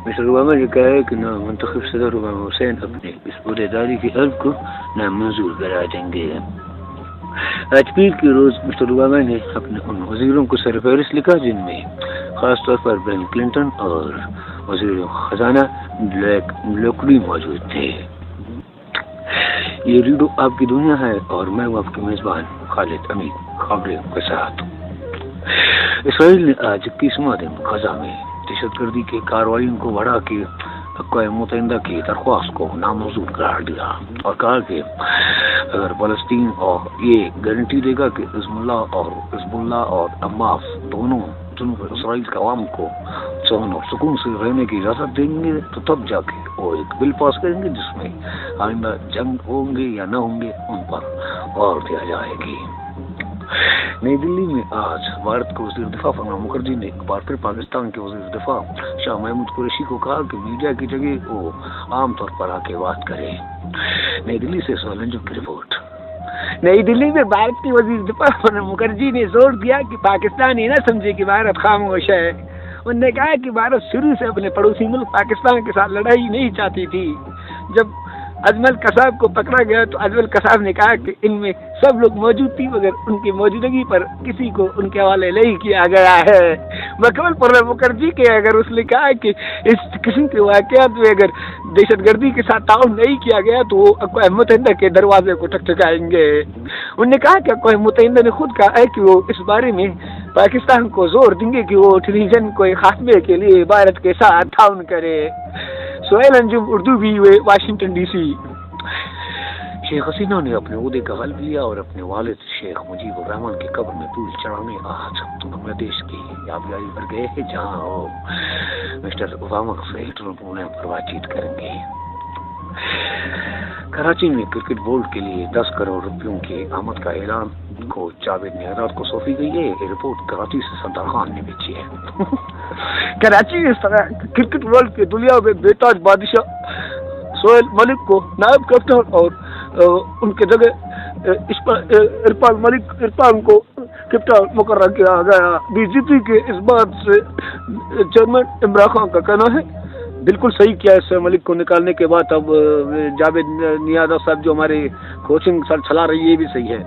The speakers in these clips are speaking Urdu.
مسٹر اوباما نے کہا ہے کہ منتخب صدر اوباما حسین اپنے اس پورے داری کے عرض کو نامنظور کرا دیں گے۔ آج پیر کے روز مسٹر اوباما نے اپنے ان وزیروں کو سرفہرست لکھا جن میں خاص طور پر بل کلنٹن اور وزیر خزانہ لوکلی موجود تھے۔ یہ ریڈیو آپ کی دنیا ہے اور میں ہوں آپ کے میزبان خالد امین خبروں کے ساتھ۔ اسرائیل نے آج 21واں دن غزہ میں دہشت گردی کے کارروائیوں کو بڑھا کے اقوام متحدہ کی درخواست کو نامنظور قرار دیا اور کہا کہ اگر فلسطین اور یہ گارنٹی دے گا کہ حزب اللہ اور حماس دونوں جنوب اسرائیل کے عوام کو سمن اور سکون سے رہنے کی اجازت دیں گے تو تب جا کے وہ ایک بل پاس کریں گے جس میں آئندہ جنگ ہوں گے یا نہ ہوں گے ان پر غور کیا جائے گی۔ نئی دلی میں آج بھارت کے وزیر دفاع پرنب مکھرجی نے ایک بار پھر پاکستان کے وزیر دفاع شاہ محمود قریشی کو کہا کہ میڈیا کی جگہ وہ عام طور پر آ کے بات کرے۔ نئی دلی سے سہیل انجم کی رپورٹ۔ نئی دلی میں بھارت کے وزیر دفاع پرنب مکھرجی نے زور دیا کہ پاکستان یہ نہ سمجھے کہ بھارت خاموش ہے۔ انہوں نے کہا کہ بھارت شروع سے اپنے پڑوسی ملک پاکستان کے ساتھ لڑائی نہیں چاہتی تھی۔ جب اجمل قصاب کو پکڑا گیا تو اجمل قصاب نے کہا کہ ان میں سب لوگ موجود تھی مگر ان کی موجودگی پر کسی کو ان کے حوالے نہیں کیا گیا ہے۔ مکمل پرنب مکھرجی کے اگر اس نے کہا کہ اس قسم کے واقعات میں اگر دہشت گردی کے ساتھ تعاون نہیں کیا گیا تو وہ اقوام متحدہ کے دروازے کو ٹھکٹھکائیں گے۔ انہوں نے کہا کہ اقوام متحدہ نے خود کہا ہے کہ وہ اس بارے میں پاکستان کو زور دیں گے کہ وہ ٹیلیویژن کو خاتمے کے لیے بھارت کے ساتھ تعاون کرے۔ سہیل انجم، اردو بھی ہوئے، Washington D C. Sheikh Hasina نے اپنے عہدے کا حلف لیا اور اپنے والد شیخ مجیب الرحمان کی قبر میں پھول چڑھانے آج بنگلہ دیش کی آبیاری پر گئے ہیں جہاں وہ مسٹر اوباما سے ٹیلیفون پر بات چیت کریں گے۔ کراچی میں کرکٹ بورڈ کے لیے 10 کروڑ روپیوں کے آمد کا اعلان کو جاوید نہاد کو سونپی گئی ہے۔ یہ رپورٹ کراچی سے سردار خان نے بھیجی ہے۔ کراچی میں کرکٹ ورلڈ کے دنیا میں بے تاج بادشاہ سہیل ملک کو نائب کپتان اور ان کے جگہ عرفان کو کپتان مقرر کیا گیا۔ بی جے پی کے اس بات سے چیئرمین عمران خان کا کہنا ہے بالکل صحیح کیا ہے سہیل ملک کو نکالنے کے بعد اب جاوید نیاز صاحب جو ہمارے کوچنگ سر چلا رہی ہے یہ بھی صحیح ہے۔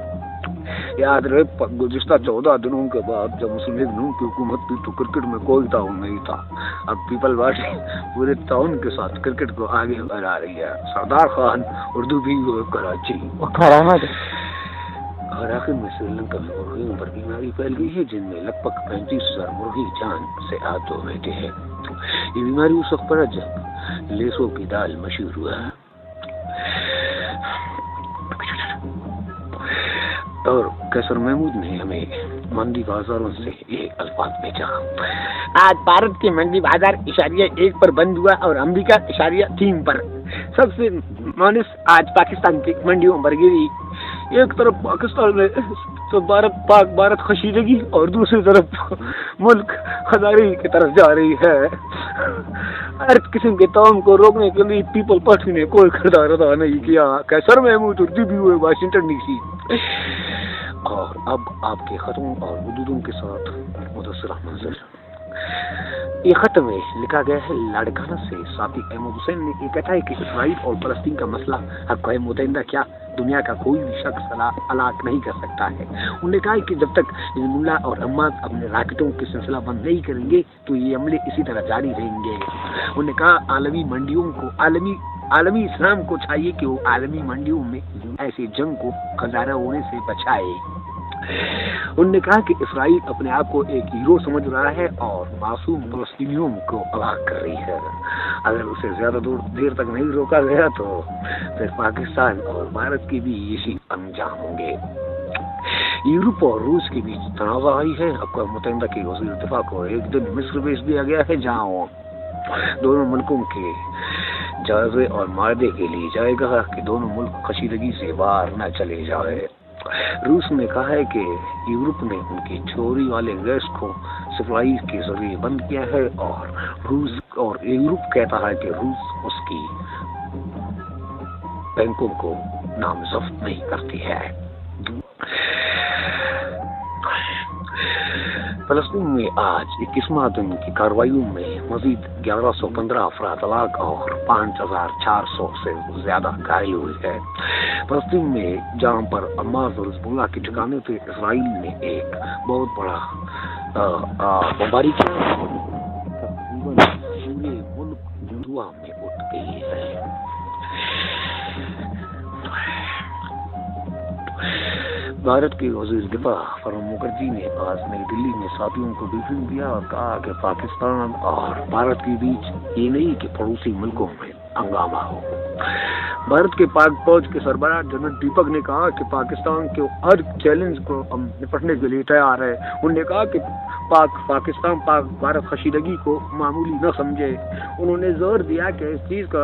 یاد رہے گزشتہ 14 دنوں کے بعد جب مسلم لیگ نون کی حکومت تھی تو کرکٹ میں کوئی تعاون نہیں تھا۔ اب پیپل پارٹی پورے تعاون کے ساتھ کرکٹ کو آگے بڑھا رہی ہے۔ سردار خان، اردو بھی کراچی۔ اور آخر میں سری لنکا میں مرغیوں پر بیماری پھیل گئی ہے جن میں لگ بھگ 35,000 مرغی جان سے آہت ہو بیٹھے ہیں۔ یہ بیماری اس وقت پڑا جب لیسو کی دال مشہور ہوا اور کیسر محمود نے ہمیں منڈی بازاروں سے یہ الفاظ بھیجا۔ آج بھارت کے منڈی بازار اشاریہ 1 پر بند ہوا اور امریکہ اشاریہ 3 پر۔ سب سے مانس آج پاکستان کی منڈیوں پر گری۔ ایک طرف پاکستان میں تو بھارت خشیدگی اور دوسری طرف ملک خزاری کی طرف جا رہی ہے۔ ہر قسم کے تعاون کو روکنے کے لیے پیپل پارٹی نے کوئی کردار ادا نہیں کیا۔ کیسر محمود، اردو بھی ہوئے، واشنگٹن ڈی سی۔ اور اب آپ کے خطوں اور حدودوں کے ساتھ مدثر منظر۔ یہ خط میں لکھا گیا ہے لاڑکانہ سے ساتھی احمد حسین نے یہ کہا ہے کہ اسرائیل اور فلسطین کا مسئلہ اقوام متحدہ کیا دنیا کا کوئی بھی شخص ہلاک نہیں کر سکتا ہے۔ انہوں نے کہا کہ جب تک حزب اللہ اور حماس اپنے راکٹوں کے سلسلہ بند نہیں کریں گے تو یہ عملے اسی طرح جاری رہیں گے۔ انہوں نے کہا عالمی اسلام کو چاہیے کہ وہ عالمی منڈیوں میں ایسی جنگ کو خزارہ ہونے سے بچائے۔ انہوں نے کہا کہ اسرائیل اپنے آپ کو ایک ہیرو سمجھ رہا ہے اور معصوم فلسطینیوں کو ہلاک کر رہی ہے۔ اگر اسے زیادہ دیر تک نہیں روکا گیا تو پھر پاکستان اور بھارت کے بھی اسی انجام ہوں گے۔ یورپ اور روس کے بیچ تنازع آئی ہے۔ اقوام متحدہ کے وزیر دفاع کو ایک دن مصر بھیج دیا گیا ہے جہاں وہ دونوں ملکوں کے جائزے اور معاہدے کے لیے جائے گا کہ دونوں ملک کشیدگی سے باہر نہ چلے جائے۔ روس نے کہا ہے کہ یورپ نے ان کی چوری والے گیس کو سپلائی کے ذریعے بند کیا ہے اور یورپ کہتا ہے کہ روس اس کی بینکوں کو نامزد نہیں کرتی ہے۔ فلسطین میں آج 21واں دن کی کارروائیوں میں مزید 1115 افراد ہلاک اور 5400 سے زیادہ گھائل ہوئے ہیں۔ فلسطین میں جہاں پر حماس اور حزب اللہ کے ٹھکانے تھے، اسرائیل نے ایک بہت بڑا بمباری کیا، تقریباً پورے ملک دھواں میں اٹھ گئی ہے۔ بھارت کے وزیر دفاع پرنب مکھرجی نے آج نئی دلی میں ساتھیوں کو بریفنگ دیا اور کہا کہ پاکستان اور بھارت کے بیچ یہ نہیں کہ پڑوسی ملکوں میں ہنگامہ ہو۔ بھارت کے پاک فوج کے سربراہ جنرل دیپک نے کہا کہ پاکستان کے ہر چیلنج کو ہم نپٹنے کے لیے تیار ہے۔ انہوں نے کہا کہ پاکستان پاک بھارت کشیدگی کو معمولی نہ سمجھے۔ انہوں نے زور دیا کہ اس چیز کو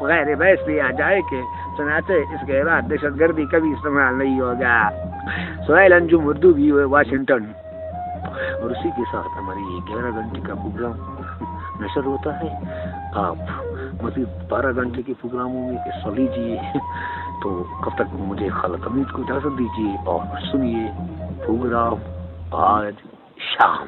غیر بحث لیا جائے کہ چنانچہ اس کے بعد دہشت گردی کبھی استعمال نہیں ہوگا۔ سہیل انجم اردو بھی ہوئے واشنگٹن۔ اور اسی کے ساتھ ہماری 11 گھنٹے کا پروگرام نشر ہوتا ہے۔ آپ مزید 12 گھنٹے کے پروگراموں میں حصہ لیجیے۔ تو کب تک مجھے خالد حمید کو اجازت دیجیے اور سنیے پروگرام آج شام۔